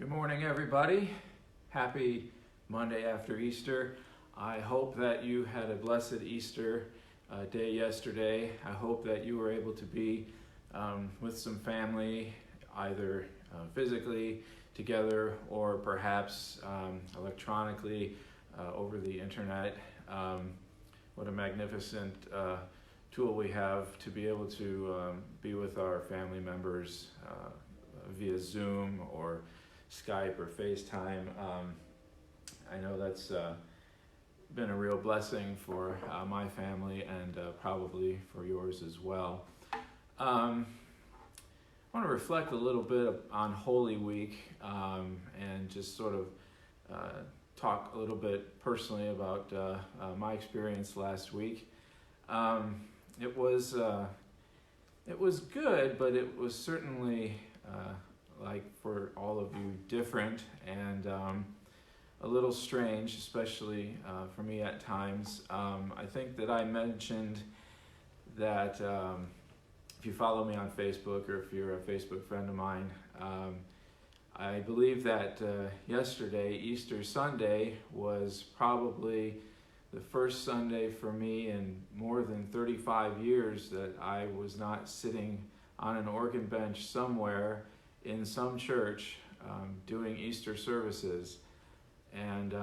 Good morning, everybody. Happy Monday after Easter. I hope that you had a blessed Easter day yesterday. I hope that you were able to be with some family, either physically together or perhaps electronically over the internet. What a magnificent tool we have to be able to be with our family members via Zoom or Skype or FaceTime. I know that's been a real blessing for my family and probably for yours as well. I want to reflect a little bit on Holy Week and just sort of talk a little bit personally about my experience last week. It was good, but it was certainly like for all of you, different and a little strange, especially for me at times. I think that I mentioned that if you follow me on Facebook or if you're a Facebook friend of mine, I believe that yesterday, Easter Sunday, was probably the first Sunday for me in more than 35 years that I was not sitting on an organ bench somewhere in some church doing Easter services. And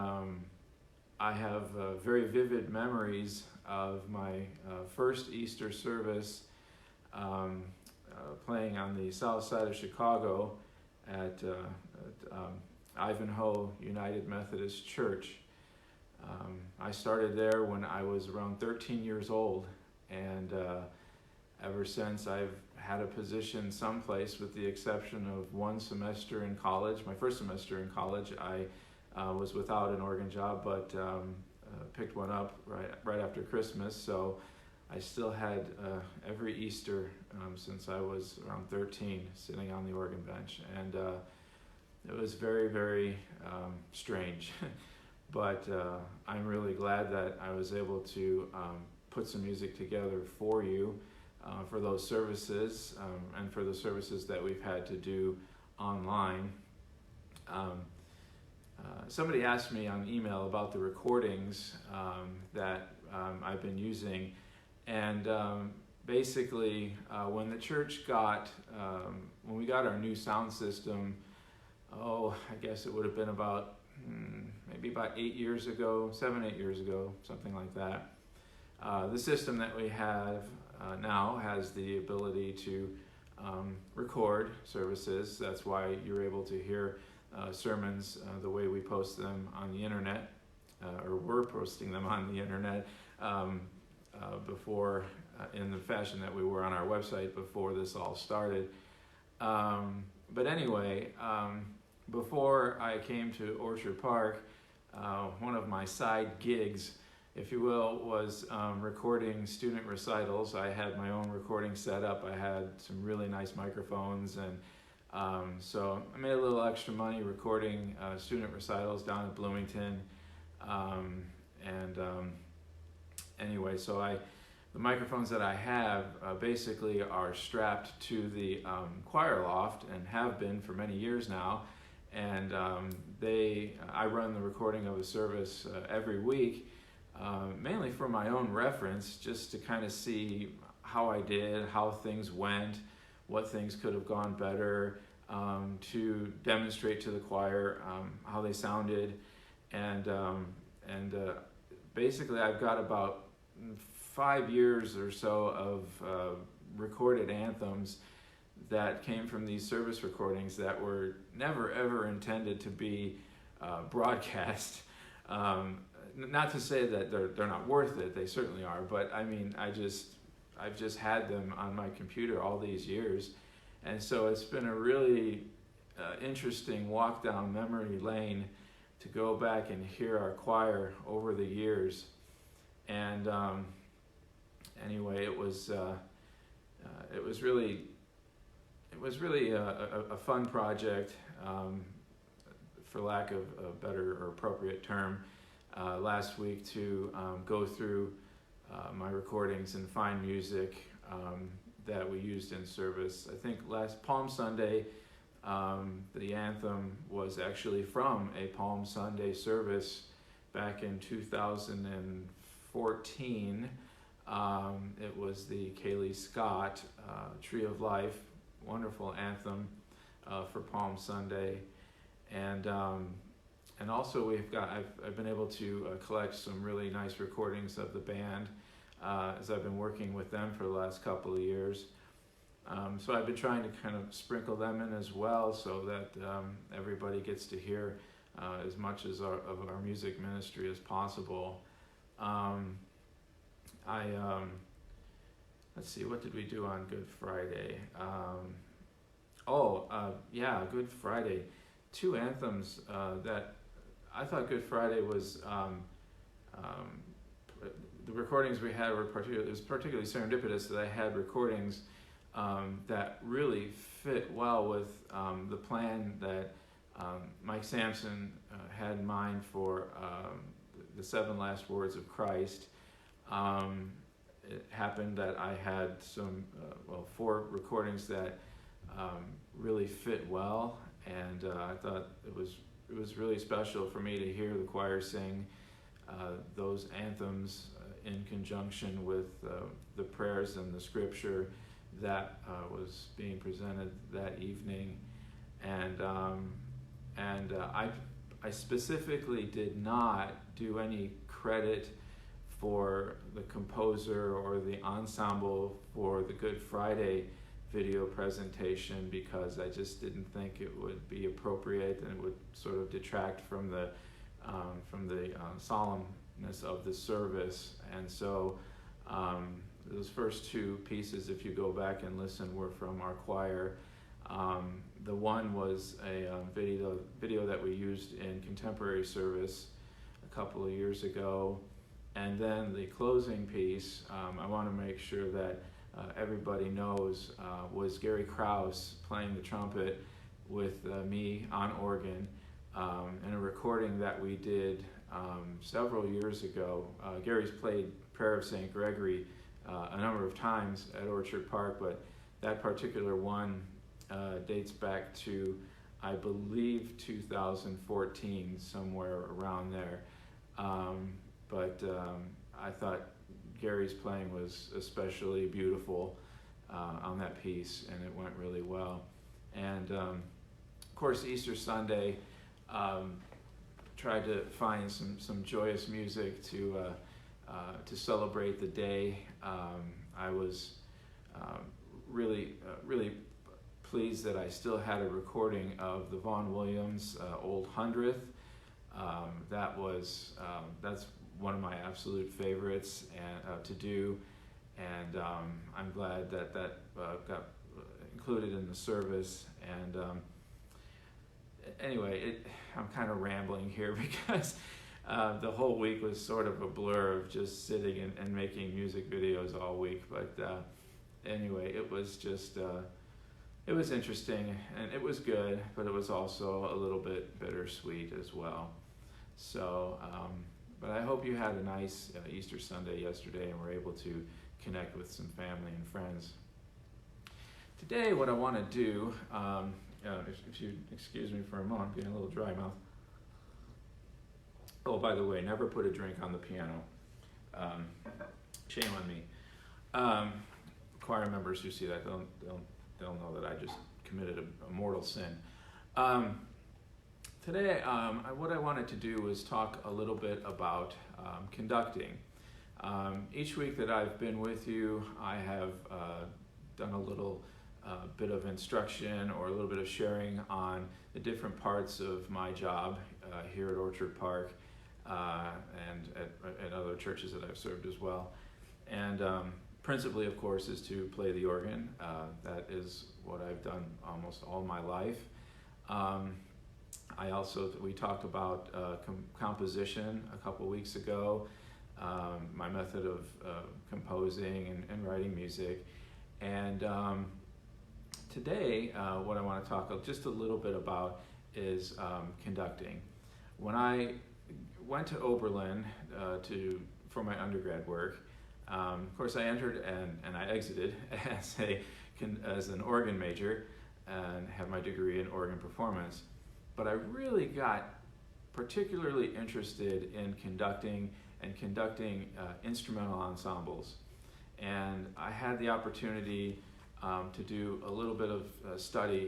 I have very vivid memories of my first Easter service playing on the south side of Chicago at Ivanhoe United Methodist Church. I started there when I was around 13 years old, and ever since I've had a position someplace, with the exception of one semester in college. My first semester in college, I was without an organ job, but picked one up right after Christmas. So I still had every Easter since I was around 13 sitting on the organ bench, and it was very, very strange. But I'm really glad that I was able to put some music together for you for those services and for the services that we've had to do online. Somebody asked me on email about the recordings that I've been using, and basically when the church when we got our new sound system, I guess it would have been about maybe about 8 years ago, 7-8 years ago, something like that. The system that we have now has the ability to record services. That's why you're able to hear sermons the way we post them on the internet, or we're posting them on the internet before, in the fashion that we were on our website before this all started. But anyway, before I came to Orchard Park, one of my side gigs, if you will, was recording student recitals. I had my own recording set up. I had some really nice microphones, and so I made a little extra money recording student recitals down at Bloomington. Anyway, so the microphones that I have basically are strapped to the choir loft and have been for many years now. And I run the recording of a service every week, mainly for my own reference, just to kind of see how I did, how things went, what things could have gone better, to demonstrate to the choir how they sounded. And basically I've got about 5 years or so of recorded anthems that came from these service recordings that were never ever intended to be broadcast. Not to say that they're not worth it, they certainly are, but I mean, I've just had them on my computer all these years, and so it's been a really interesting walk down memory lane to go back and hear our choir over the years. And anyway, it was really a fun project, for lack of a better or appropriate term, last week to go through my recordings and find music that we used in service. I think last Palm Sunday The anthem was actually from a Palm Sunday service back in 2014. It was the Kaylee Scott Tree of Life, wonderful anthem for Palm Sunday, and also I've been able to collect some really nice recordings of the band as I've been working with them for the last couple of years. So I've been trying to kind of sprinkle them in as well, so that everybody gets to hear as much of our music ministry as possible. Let's see, what did we do on Good Friday? Good Friday. Two anthems that I thought Good Friday was, the recordings we had were particularly serendipitous that I had recordings that really fit well with the plan that Mike Sampson had in mind for the 7 last words of Christ. It happened that I had some, 4 recordings that really fit well, and I thought it was really special for me to hear the choir sing those anthems in conjunction with the prayers and the scripture that was being presented that evening, and I specifically did not do any credit for the composer or the ensemble for the Good Friday video presentation, because I just didn't think it would be appropriate, and it would sort of detract from the solemnness of the service. And so those first 2 pieces, if you go back and listen, were from our choir. The one was a video that we used in contemporary service a couple of years ago. And then the closing piece, I want to make sure that everybody knows, was Gary Krause playing the trumpet with me on organ, in a recording that we did several years ago. Gary's played Prayer of St. Gregory a number of times at Orchard Park, but that particular one dates back to, I believe, 2014, somewhere around there. But I thought Gary's playing was especially beautiful on that piece, and it went really well. And of course, Easter Sunday, tried to find some joyous music to celebrate the day. I was really pleased that I still had a recording of the Vaughan Williams Old 100th. That's one of my absolute favorites to do, and I'm glad that got included in the service. And anyway, I'm kind of rambling here because the whole week was sort of a blur of just sitting and making music videos all week. But anyway, it was just it was interesting, and it was good, but it was also a little bit bittersweet as well. So but I hope you had a nice Easter Sunday yesterday and were able to connect with some family and friends. Today, what I want to do, if you excuse me for a moment, I'm getting a little dry mouth. Oh, by the way, never put a drink on the piano. Shame on me. Choir members who see that, they'll know that I just committed a mortal sin. Today, what I wanted to do was talk a little bit about conducting. Each week that I've been with you, I have done a little bit of instruction or a little bit of sharing on the different parts of my job here at Orchard Park and at other churches that I've served as well. And principally, of course, is to play the organ. That is what I've done almost all my life. We talked about composition a couple weeks ago, my method of composing and writing music. And today, what I want to talk just a little bit about is conducting. When I went to Oberlin for my undergrad work, of course I entered and I exited as an organ major. and have my degree in organ performance. But I really got particularly interested in conducting instrumental ensembles. And I had the opportunity to do a little bit of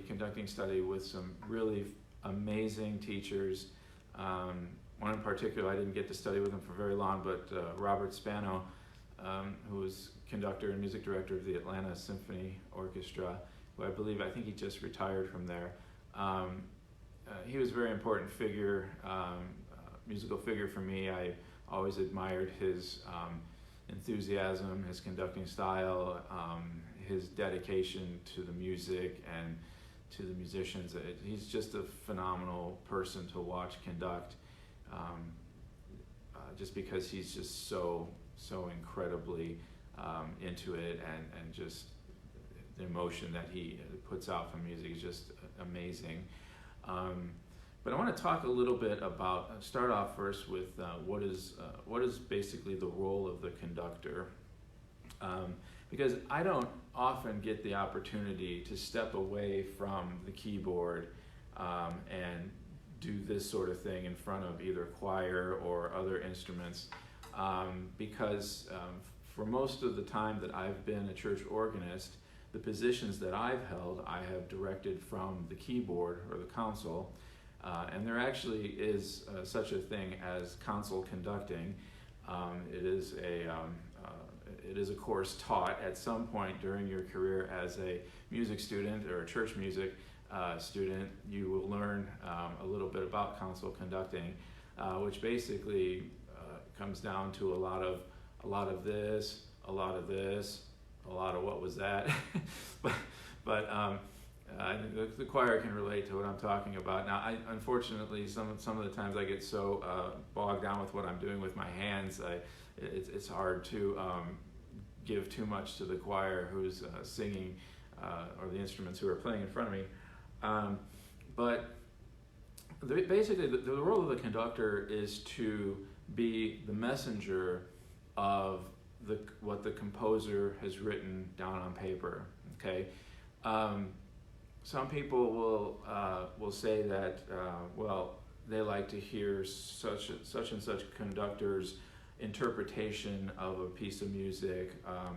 conducting study with some really amazing teachers. One in particular, I didn't get to study with him for very long, but Robert Spano, who was conductor and music director of the Atlanta Symphony Orchestra, who I think he just retired from there. He was a very important figure, musical figure for me. I always admired his enthusiasm, his conducting style, his dedication to the music and to the musicians. He's just a phenomenal person to watch conduct, just because he's just so incredibly into it, and just the emotion that he puts out from music is just amazing. But I want to talk a little bit about, start off first with what is basically the role of the conductor. Because I don't often get the opportunity to step away from the keyboard and do this sort of thing in front of either choir or other instruments, because for most of the time that I've been a church organist, the positions that I've held, I have directed from the keyboard or the console, and there actually is such a thing as console conducting. It is a course taught at some point during your career as a music student or a church music student. You will learn a little bit about console conducting, which basically comes down to a lot of this, a lot of this, a lot of what was that. but I think the choir can relate to what I'm talking about. Now, unfortunately, some of the times I get so bogged down with what I'm doing with my hands, it's hard to give too much to the choir who's singing, or the instruments who are playing in front of me. But basically, the role of the conductor is to be the messenger of what the composer has written down on paper. Okay. Some people will say that they like to hear such and such conductor's interpretation of a piece of music,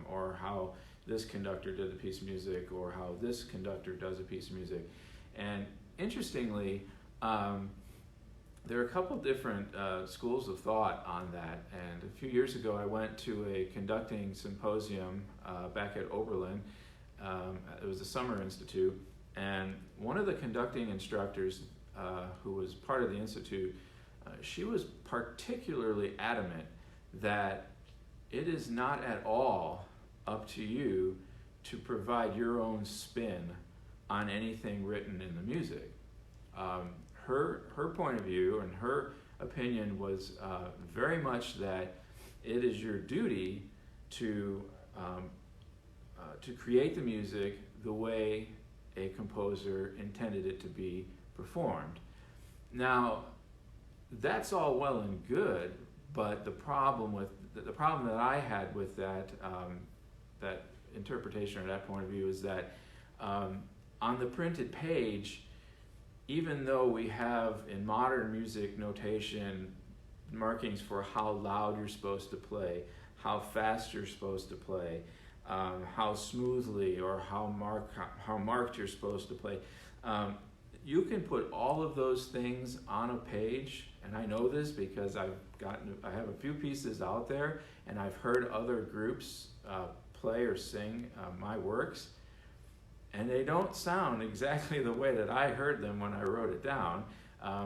or how this conductor did a piece of music, or how this conductor does a piece of music. And interestingly, there are a couple different schools of thought on that. And a few years ago, I went to a conducting symposium back at Oberlin. It was a summer institute, and one of the conducting instructors who was part of the institute, she was particularly adamant that it is not at all up to you to provide your own spin on anything written in the music. Her point of view and her opinion was very much that it is your duty to create the music the way a composer intended it to be performed. Now, that's all well and good, but the problem that I had with that interpretation or that point of view is that on the printed page, even though we have in modern music notation markings for how loud you're supposed to play, how fast you're supposed to play, how smoothly or how marked you're supposed to play, you can put all of those things on a page, and I know this because I have a few pieces out there, and I've heard other groups play or sing my works, and they don't sound exactly the way that I heard them when I wrote it down,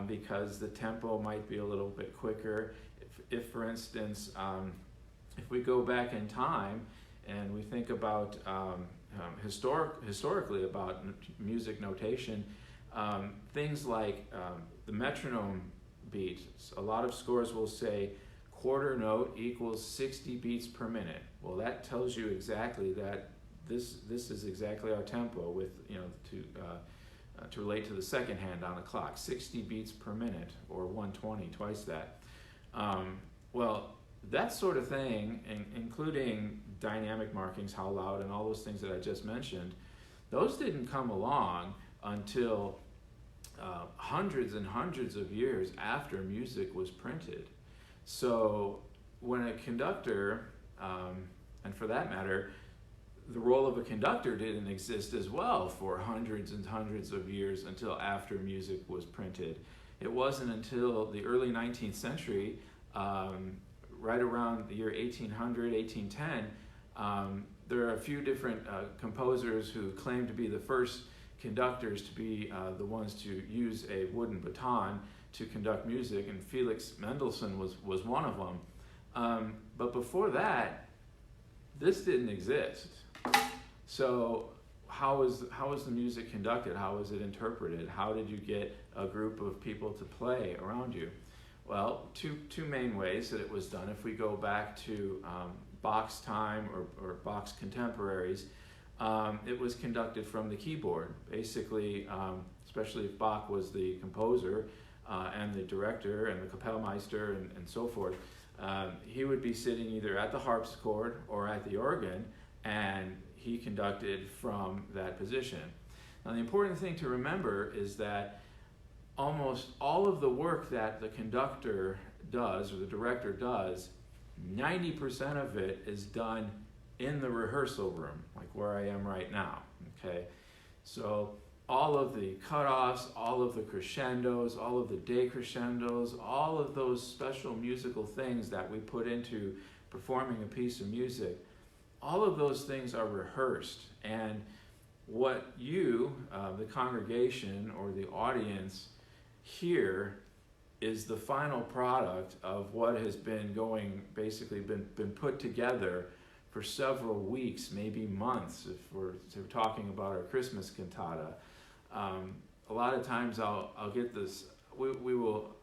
because the tempo might be a little bit quicker. If for instance, if we go back in time and we think about historically about music notation, things like the metronome beat. A lot of scores will say quarter note equals 60 beats per minute. Well, that tells you exactly that this is exactly our tempo with, to relate to the second hand on a clock, 60 beats per minute, or 120, twice that. Well, that sort of thing, including dynamic markings, how loud, and all those things that I just mentioned, those didn't come along until hundreds and hundreds of years after music was printed. So when a conductor, and for that matter, the role of a conductor didn't exist as well for hundreds and hundreds of years until after music was printed. It wasn't until the early 19th century, right around the year 1800, 1810, there are a few different composers who claim to be the first conductors to be the ones to use a wooden baton to conduct music, and Felix Mendelssohn was one of them. But before that, this didn't exist. So how was the music conducted? How was it interpreted? How did you get a group of people to play around you? Well, two main ways that it was done. If we go back to Bach's time or Bach's contemporaries, it was conducted from the keyboard. Basically, especially if Bach was the composer and the director and the Kapellmeister and so forth, he would be sitting either at the harpsichord or at the organ, and he conducted from that position. Now, the important thing to remember is that almost all of the work that the conductor does or the director does, 90% of it is done in the rehearsal room, like where I am right now, okay? So all of the cutoffs, all of the crescendos, all of the decrescendos, all of those special musical things that we put into performing a piece of music, all of those things are rehearsed. And what you, the congregation or the audience, hear is the final product of what has been been put together for several weeks, maybe months, if we're talking about our Christmas cantata. A lot of times I'll get this, we will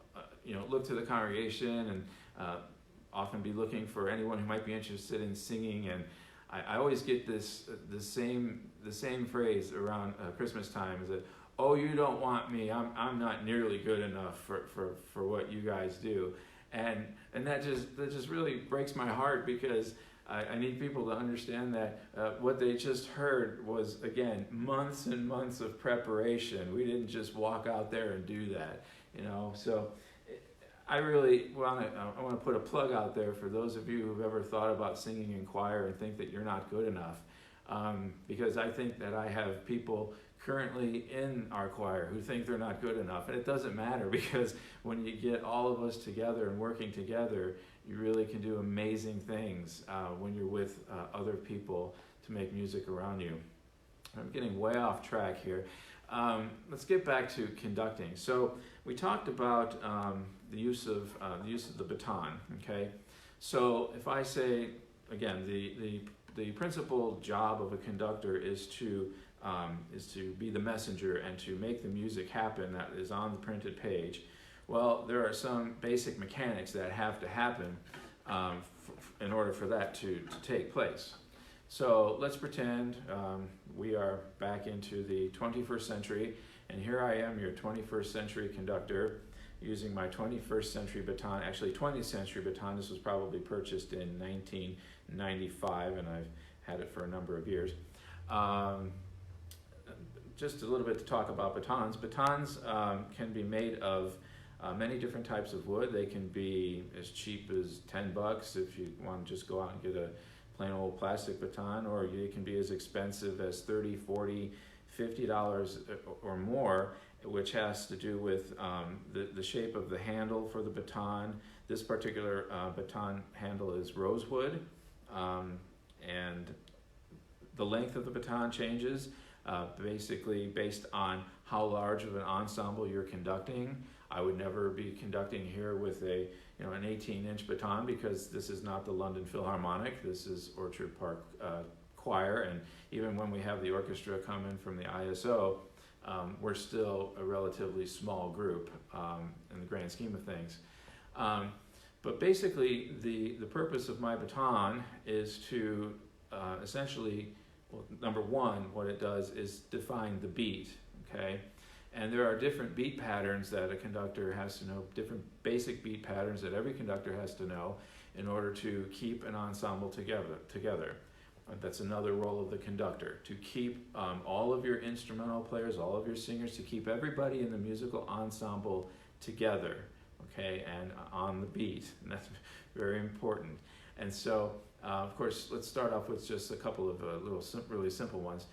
look to the congregation and often be looking for anyone who might be interested in singing, and I always get the same phrase around Christmas time is that, oh, you don't want me, I'm not nearly good enough for what you guys do. And that just really breaks my heart, because I need people to understand that what they just heard was, again, months and months of preparation. We didn't just walk out there and do that, So I really want to put a plug out there for those of you who've ever thought about singing in choir and think that you're not good enough, because I think that I have people currently in our choir who think they're not good enough, and it doesn't matter, because when you get all of us together and working together, you really can do amazing things when you're with other people to make music around you. I'm getting way off track here. Let's get back to conducting. So we talked about the use of the baton. Okay, so if I say again, the principal job of a conductor is to be the messenger and to make the music happen that is on the printed page. Well, there are some basic mechanics that have to happen in order for that to take place. So let's pretend we are back into the 21st century, and here I am, your 21st century conductor, using my 21st century baton, actually 20th century baton. This was probably purchased in 1995, and I've had it for a number of years. Just a little bit to talk about batons. Batons can be made of many different types of wood. They can be as cheap as $10 if you want to just go out and get a plain old plastic baton, or they can be as expensive as $30, $40, $50 or more, which has to do with the shape of the handle for the baton. This particular baton handle is rosewood, and the length of the baton changes basically based on how large of an ensemble you're conducting. I would never be conducting here with an 18-inch baton, because this is not the London Philharmonic. This is Orchard Park Choir, and even when we have the orchestra come in from the ISO, we're still a relatively small group in the grand scheme of things. But basically, the purpose of my baton is to essentially, well, number one, what it does is define the beat, okay? And there are different beat patterns that a conductor has to know, different basic beat patterns that every conductor has to know in order to keep an ensemble together. That's another role of the conductor, to keep all of your instrumental players, all of your singers, to keep everybody in the musical ensemble together, okay, and on the beat. And that's very important. And so, of course, let's start off with just a couple of really simple ones.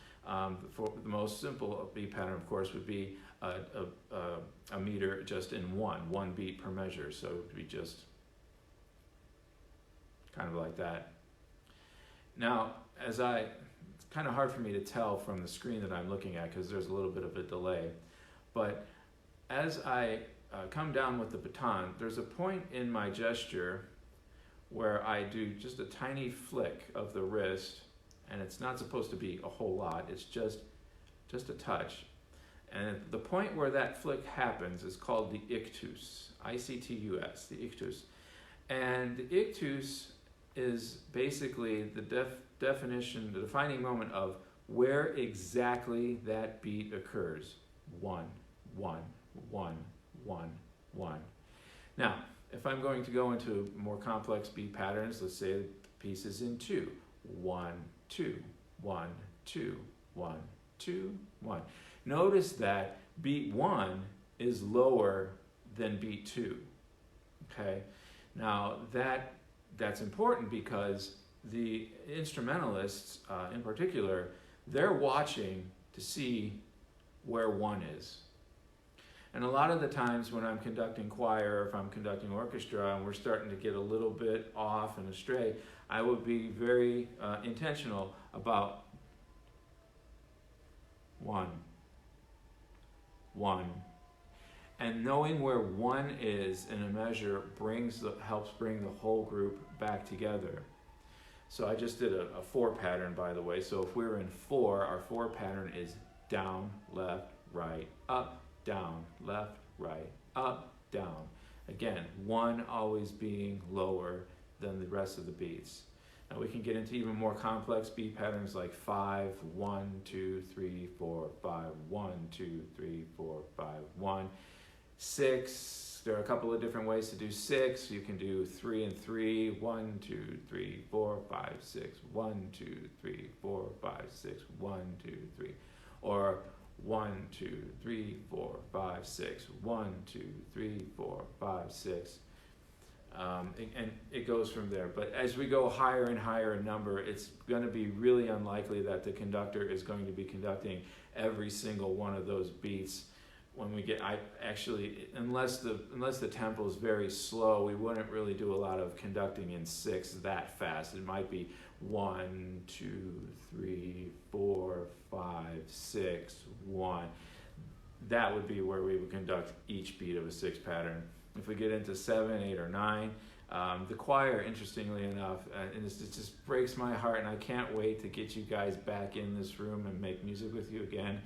For the most simple beat pattern, of course, would be a meter just in one beat per measure. So it would be just kind of like that. Now, it's kind of hard for me to tell from the screen that I'm looking at because there's a little bit of a delay. But as I come down with the baton, there's a point in my gesture where I do just a tiny flick of the wrist, and it's not supposed to be a whole lot, it's just a touch. And the point where that flick happens is called the ictus, I-C-T-U-S, the ictus. And the ictus is basically the defining moment of where exactly that beat occurs. 1, 1, 1, 1, 1. Now, if I'm going to go into more complex beat patterns, let's say the piece is in 2. 1, 2, 1, 2, 1, 2, 1. Notice that beat 1 is lower than beat 2. Okay? Now that's important because the instrumentalists, in particular, they're watching to see where 1 is. And a lot of the times when I'm conducting choir, or if I'm conducting orchestra, and we're starting to get a little bit off and astray, I would be very intentional about 1, 1. And knowing where 1 is in a measure helps bring the whole group back together. So I just did a 4 pattern, by the way. So if we're in 4, our 4 pattern is down, left, right, up, down, left, right, up, down. Again, 1 always being lower than the rest of the beats. Now we can get into even more complex beat patterns like 5, 1, 2, 3, 4, 5, 1, 2, 3, 4, 5, 1. 6, there are a couple of different ways to do 6. You can do 3 and 3, 1, 2, 3, 4, 5, 6, 1, 2, 3, 4, 5, 6, 1, 2, 3. Or 1, 2, 3, 4, 5, 6, 1, 2, 3, 4, 5, 6. And it goes from there. But as we go higher and higher in number, it's going to be really unlikely that the conductor is going to be conducting every single one of those beats. When we get, unless the tempo is very slow, we wouldn't really do a lot of conducting in 6 that fast. It might be 1, 2, 3, 4, 5, 6, 1. That would be where we would conduct each beat of a 6 pattern. If we get into 7, 8, or 9, the choir, interestingly enough, and it just breaks my heart, and I can't wait to get you guys back in this room and make music with you again.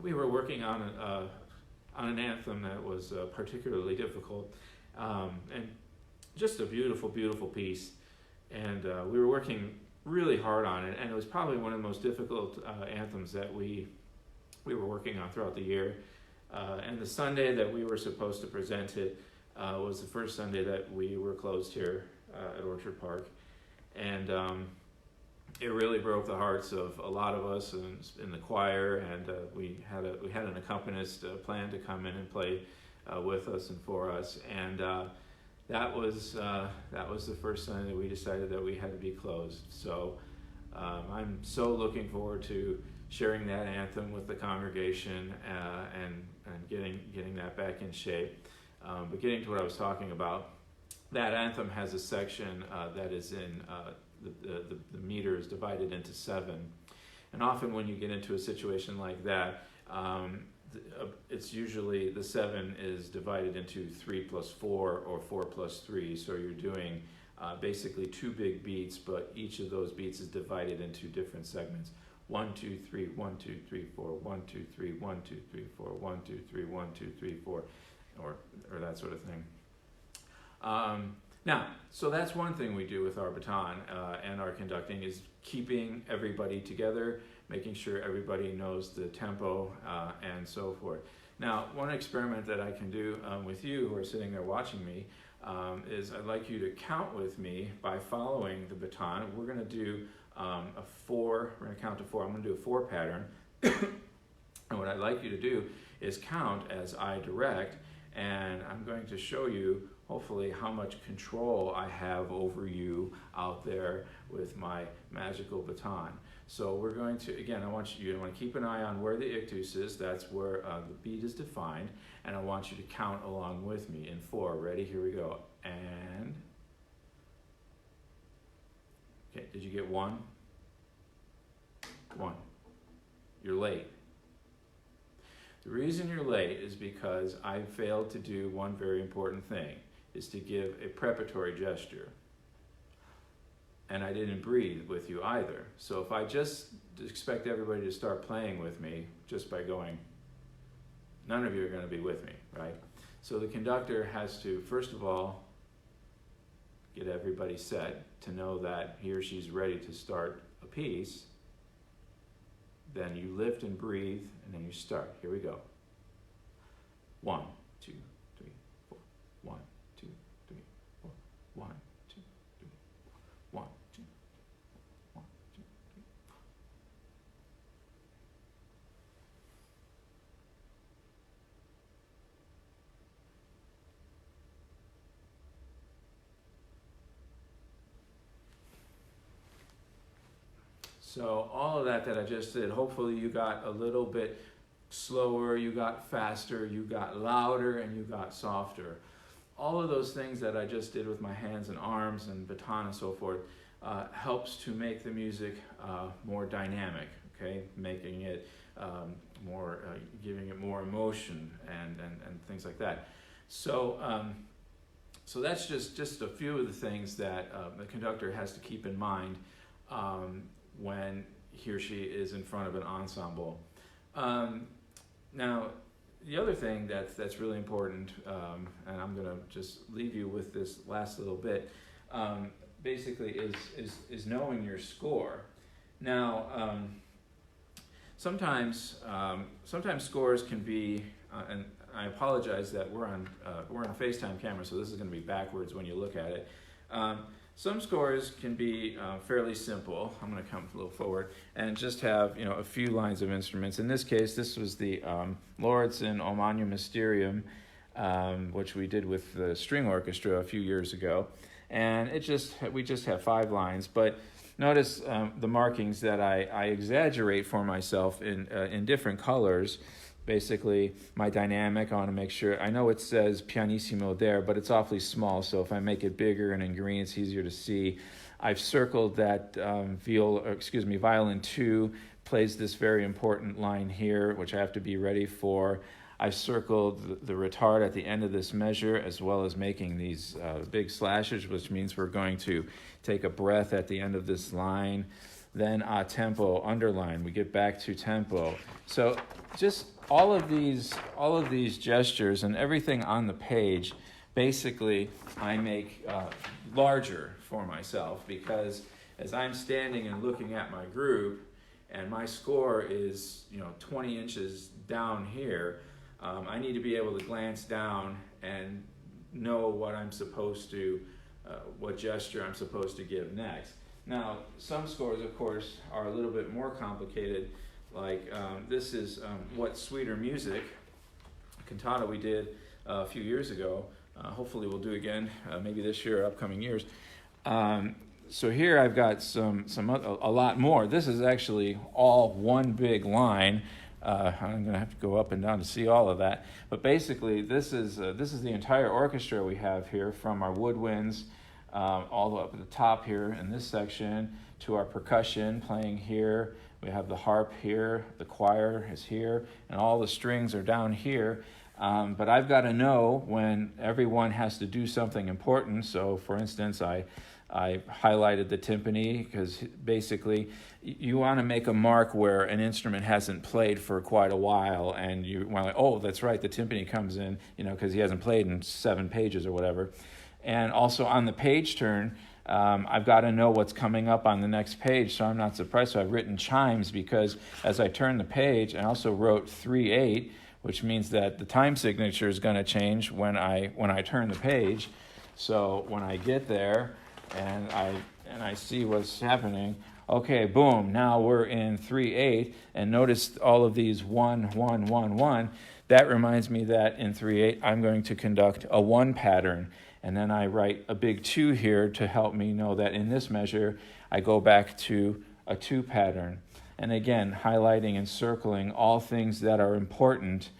We were working on an anthem that was particularly difficult, and just a beautiful, beautiful piece. And we were working really hard on it, and it was probably one of the most difficult anthems that we were working on throughout the year. And the Sunday that we were supposed to present it was the first Sunday that we were closed here at Orchard Park. And it really broke the hearts of a lot of us in the choir, and we had an accompanist plan to come in and play with us and for us, and that was the first Sunday that we decided that we had to be closed. So I'm so looking forward to sharing that anthem with the congregation and getting that back in shape. But getting to what I was talking about, that anthem has a section that is in the meter is divided into 7, and often when you get into a situation like that, it's usually the 7 is divided into 3 plus 4 or 4 plus 3. So you're doing basically 2 big beats, but each of those beats is divided into different segments. 1, 2, 3, 1, 2, 3, 4, 1, 2, 3, 1, 2, 3, 4, 1, 2, 3, 1, 2, 3, 4, or that sort of thing. Now, so that's one thing we do with our baton and our conducting, is keeping everybody together, making sure everybody knows the tempo and so forth. Now, one experiment that I can do with you who are sitting there watching me is I'd like you to count with me by following the baton. We're going to do a 4, we're going to count to 4. I'm going to do a 4 pattern. And what I'd like you to do is count as I direct, and I'm going to show you hopefully how much control I have over you out there with my magical baton. So we're going to, again, I want you to keep an eye on where the ictus is. That's where the beat is defined. And I want you to count along with me in 4. Ready? Here we go. And, okay, did you get 1? 1. You're late. The reason you're late is because I failed to do one very important thing, is to give a preparatory gesture. And I didn't breathe with you either. So if I just expect everybody to start playing with me just by going, none of you are going to be with me, right? So the conductor has to, first of all, get everybody set to know that he or she's ready to start a piece. Then you lift and breathe, and then you start. Here we go. 1, 2, 3, 4. 1, 2, 3, 4. 1, 2, 3, 4. 1, 2, 1, 2, 3. So all of that I just did, hopefully you got a little bit slower, you got faster, you got louder, and you got softer. All of those things that I just did with my hands and arms and baton and so forth helps to make the music more dynamic, okay? Making it more, giving it more emotion and things like that. So, so that's just a few of the things that the conductor has to keep in mind when he or she is in front of an ensemble. Now, the other thing that's really important, and I'm going to just leave you with this last little bit, basically is knowing your score. Now, sometimes scores can be, and I apologize that we're on FaceTime camera, so this is going to be backwards when you look at it. Some scores can be fairly simple. I'm going to come a little forward and just have a few lines of instruments. In this case, this was the Lauritsen O Magnum Mysterium, which we did with the string orchestra a few years ago, and we just have 5 lines. But notice the markings that I exaggerate for myself in different colors. Basically, my dynamic, I want to make sure, I know it says pianissimo there, but it's awfully small, so if I make it bigger and in green, it's easier to see. I've circled that violin 2 plays this very important line here, which I have to be ready for. I've circled the retard at the end of this measure, as well as making these big slashes, which means we're going to take a breath at the end of this line. Then a tempo, underline, we get back to tempo. So just all of these gestures and everything on the page, basically I make larger for myself, because as I'm standing and looking at my group and my score is 20 inches down here, I need to be able to glance down and know what I'm supposed to, what gesture I'm supposed to give next. Now, some scores, of course, are a little bit more complicated. Like this is What Sweeter Music, a cantata we did a few years ago. Hopefully we'll do again, maybe this year or upcoming years. So here I've got a lot more. This is actually all one big line. I'm going to have to go up and down to see all of that. But basically, this is the entire orchestra we have here, from our woodwinds all the way up at the top here in this section to our percussion playing here. We have the harp here, the choir is here, and all the strings are down here. But I've got to know when everyone has to do something important. So, for instance, I highlighted the timpani, because basically you want to make a mark where an instrument hasn't played for quite a while, and you want to, oh, that's right, the timpani comes in, because he hasn't played in 7 pages or whatever. And also on the page turn, I've got to know what's coming up on the next page, so I'm not surprised. So I've written chimes, because as I turn the page, I also wrote 3/8, which means that the time signature is going to change when I turn the page. So when I get there and I see what's happening, okay, boom, now we're in 3/8, and notice all of these 1, 1, 1, 1. That reminds me that in 3/8 I'm going to conduct a 1 pattern, and then I write a big 2 here to help me know that in this measure I go back to a 2 pattern. And again, highlighting and circling all things that are important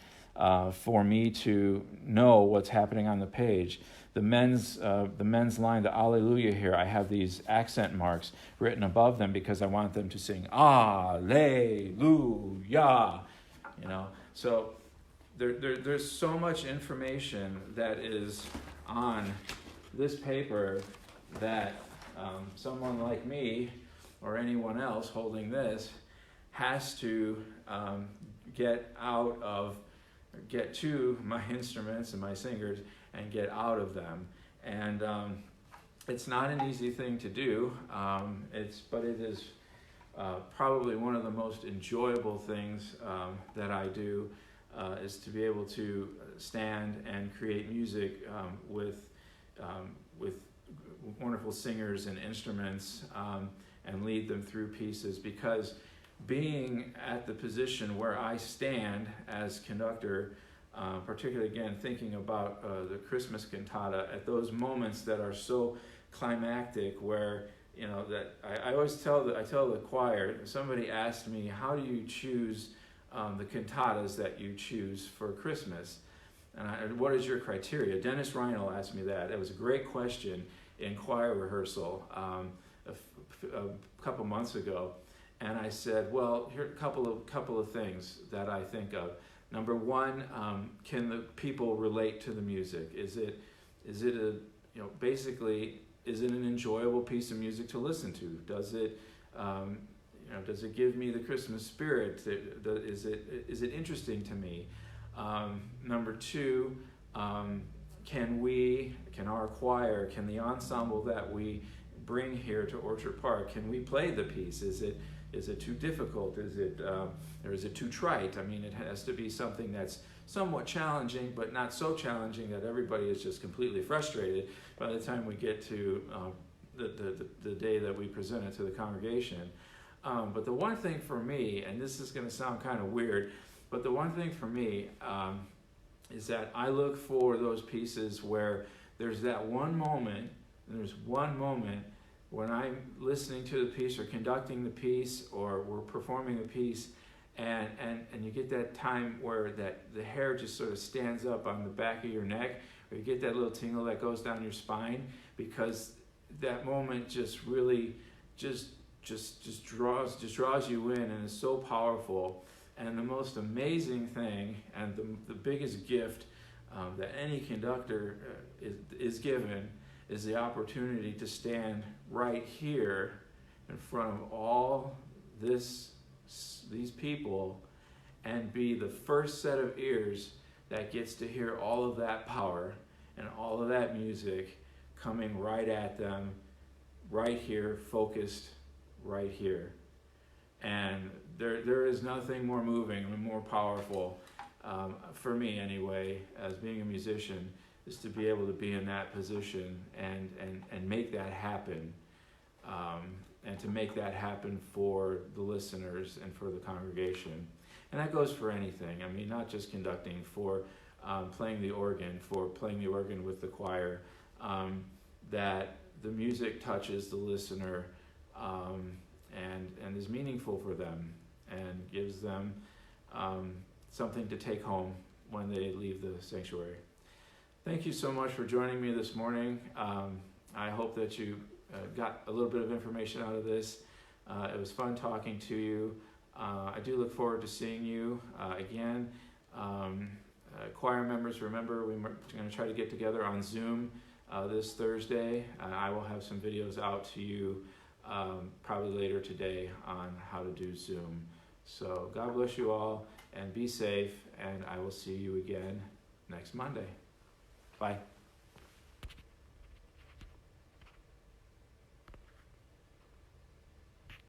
for me to know what's happening on the page. The men's line, the Alleluia here, I have these accent marks written above them because I want them to sing Alleluia. So there's so much information that is on this paper that someone like me or anyone else holding this has to get to my instruments and my singers and get out of them. And it's not an easy thing to do, but it is probably one of the most enjoyable things that I do, is to be able to stand and create music with wonderful singers and instruments, and lead them through pieces, because being at the position where I stand as conductor, particularly again thinking about the Christmas cantata, at those moments that are so climactic, where that I always tell the choir. Somebody asked me, how do you choose the cantatas that you choose for Christmas, and what is your criteria? Dennis Reinl asked me that. It was a great question in choir rehearsal a couple months ago. And I said, well, here are a couple of things that I think of. Number one, can the people relate to the music? Is it basically, is it an enjoyable piece of music to listen to? Does it give me the Christmas spirit? Is it interesting to me? Number two, can our choir, can the ensemble that we bring here to Orchard Park, can we play the piece? Is it too difficult? Or is it too trite? I mean, it has to be something that's somewhat challenging, but not so challenging that everybody is just completely frustrated by the time we get to the day that we present it to the congregation. But the one thing for me, and this is going to sound kind of weird, but the one thing for me is that I look for those pieces where there's that one moment, and there's one moment when I'm listening to the piece or conducting the piece or we're performing the piece, and you get that time where that the hair just sort of stands up on the back of your neck, or you get that little tingle that goes down your spine, because that moment just really just draws you in and is so powerful. And the most amazing thing and the biggest gift that any conductor is given is the opportunity to stand right here in front of all these people and be the first set of ears that gets to hear all of that power and all of that music coming right at them, right here, focused right here. And there is nothing more moving and more powerful, for me anyway, as being a musician, is to be able to be in that position and make that happen, and to make that happen for the listeners and for the congregation. And that goes for anything. I mean, not just conducting, for playing the organ with the choir, that the music touches the listener, and is meaningful for them and gives them something to take home when they leave the sanctuary. Thank you so much for joining me this morning. I hope that you got a little bit of information out of this. It was fun talking to you. I do look forward to seeing you again. Choir members, remember, we're going to try to get together on Zoom this Thursday. I will have some videos out to you probably later today on how to do Zoom. So God bless you all, and be safe, and I will see you again next Monday. Bye.